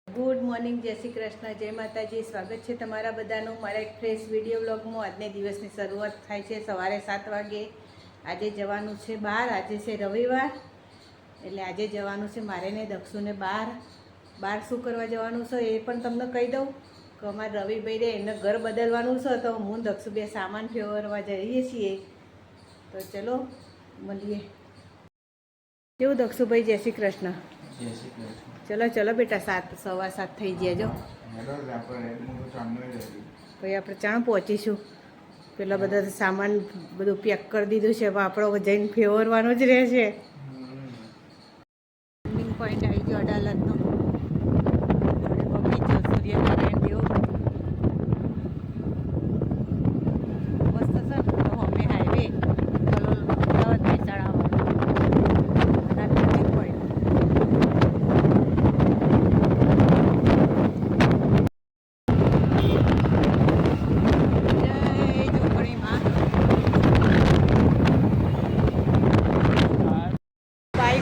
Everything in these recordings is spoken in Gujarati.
ગુડ મોર્નિંગ, જય શ્રી કૃષ્ણ, જય માતાજી. સ્વાગત છે તમારા બધાનું મારા એક ફ્રેશ વિડીયો બ્લોગમાં. આજને દિવસની શરૂઆત થાય છે સવારે 7 વાગે. આજે જવાનું છે બહાર. આજે છે રવિવાર, એટલે આજે જવાનું છે મારે ને દક્ષુને બહાર શું કરવા જવાનું છે એ પણ તમને કહી દઉં કે અમારે રવિભાઈ રે એને ઘર બદલવાનું છે, તો હું દક્ષુ બે સામાન ફેરવવા જઈએ છીએ. તો ચલો મળીએ. કેવું દક્ષુભાઈ? જય શ્રી કૃષ્ણ. ચલો ચલો બેટા, 7:15 થઈ ગયા. જો ભાઈ આપણે ચાણ પહોંચીશું. પેલા બધા સામાન બધું પેક કરી દીધું છે. હવે આપણો જઈને ફેરવવાનો જ રહેશે. ટર્નિંગ પોઈન્ટ આવી ગયો અડાલતનો. સૂર્યનારાયણ દેવ મસ્ત છે. તો અમે highway Ahmedabad Mehsana turning point.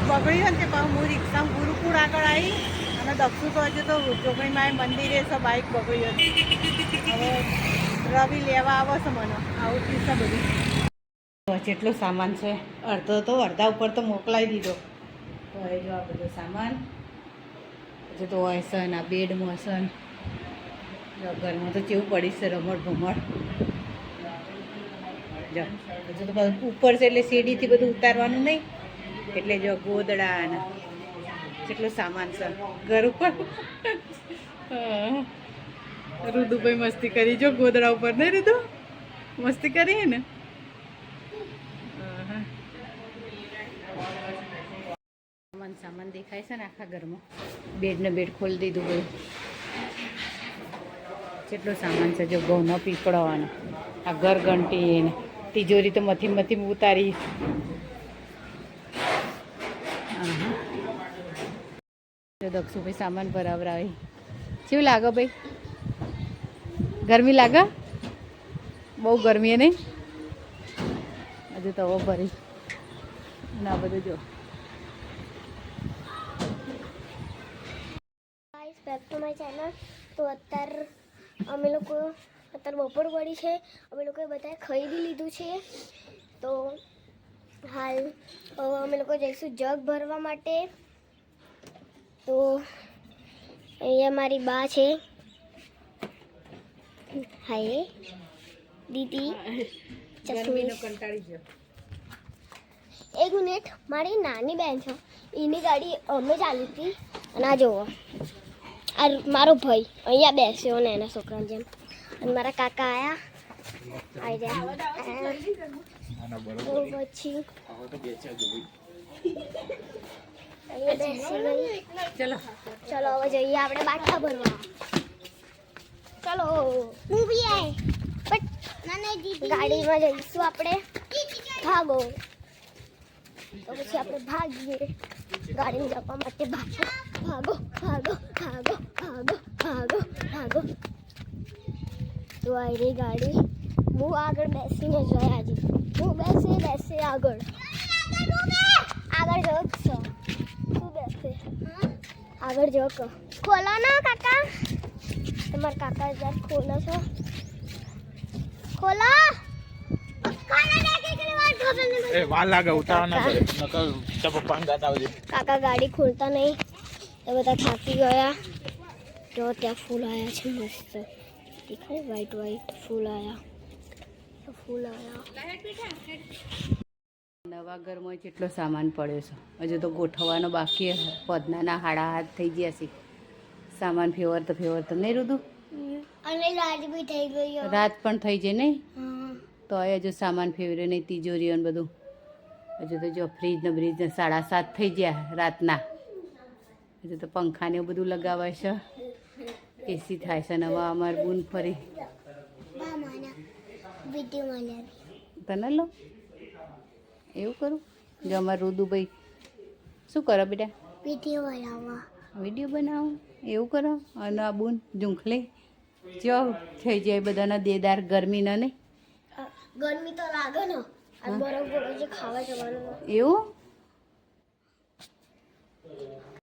પકડ્યું ને તે હું રિક્ષામાં ગુરુકુળ આગળ આવી અને દક્ષુ તો હજુ તો જોગણીમાં મંદિરે છે. બાઇક પકડ્યું હતું. હવે રવિ લેવા આવો છે. મને આવું થયું છે બધું. જેટલો સામાન છે અડધા ઉપર તો મોકલાવી દીધો. તો હવે જો આ બધો સામાન હજુ તો હોય છે ને. આ બેડમાં છે ને ઘરમાં તો કેવું પડી છે રમણ ભમણ. જો હજુ તો ઉપર છે એટલે સીડીથી બધું ઉતારવાનું નહીં, એટલે જો ગોદડા ને કેટલો સામાન છે ઘર ઉપર. રુદુભાઈ મસ્તી કરી જો ગોદડા ઉપર. નહીં રુદુ? મસ્તી કરી ને. સામાન દેખાય છે ને આખા ઘરમાં. બેડ ખોલી દીધું બધું. કેટલો સામાન છે જો. ઘઉંનો પીપળો અને આ ઘર ઘંટી ને તિજોરી તો મથી ઉતારી. દક્ષુભાઈ સામાન ભરાવરાવી. કેવું લાગે ભાઈ? ગરમી લાગે? બહુ ગરમી નહીં? હજુ તો ભરી ના બધું જો. Back to my channel. તો અત્યારે બપોર પડી છે. અમે લોકોએ બધાએ ખરીદી લીધું છે. તો હાલ અમે લોકો જઈશું જગ ભરવા માટે. તો અહીંયા મારી બા છે. હાય દીદી. એક મિનિટ, મારી નાની બેન છે, એની ગાડી અમે ચાલી હતી. અને આ જુઓ, આ મારો ભાઈ અહીંયા બેસ્યો ને એના છોકરાને જેમ. અને મારા કાકા આવી રહ્યા. પછી ચલો હવે જઈએ આપણે બાટલા ભરવા. ચલો હું બી આય. ગાડીમાં જઈશું આપણે. ભાગો. તો પછી આપણે ભાગીએ ગાડીમાં જવા માટે. ભાગો ભાગો ભાગો ભાગો ભાગો ભાગો. તો આ રહી ગાડી. હું આગળ બેસીને જોયા આજે. હું બેસે આગળ જો છો. તું બેસે આગળ જો કો. ખોલો ના કાકા. તમારા કાકા જ ખોલો છો. ખોલો. કાકા ગાડી ખોલતા નહીં. એ બધા થાકી ગયા. જો ત્યાં ફૂલ આવ્યા છે મસ્ત. દેખાય વ્હાઈટ ફૂલ આવ્યા. નવા ઘરમાં જેટલો સામાન પડ્યો છે. હજુ તો ગોઠવવાનો બાકી. પદનાના હાડા હાથ થઈ ગયા છે. સામાન ફેરવતો નહીં રુદુ? અને રાત બી થઈ ગઈ. રાત પણ થઈ જાય નહીં? તો હજુ સામાન ફેરવે નહીં. તિજોરીઓ ને બધું. હજુ તો જો ફ્રીજ ને 7:30 થઈ ગયા રાતના. હજુ તો પંખાને બધું લગાવાય છે. એસી થાય છે. નવા અમાર બૂન ફરી તને લો એવું કરું. જો અમારે રુદુભાઈ શું કરો બેટા? વિડીયો બનાવો એવું કરો. અને આ બૂન જુંખલે જો થઈ જાય બધાના દેદાર. ગરમી ના નહીં? ગરમી તો લાગે ને. બરફ જે ખાવા જવાનું એવું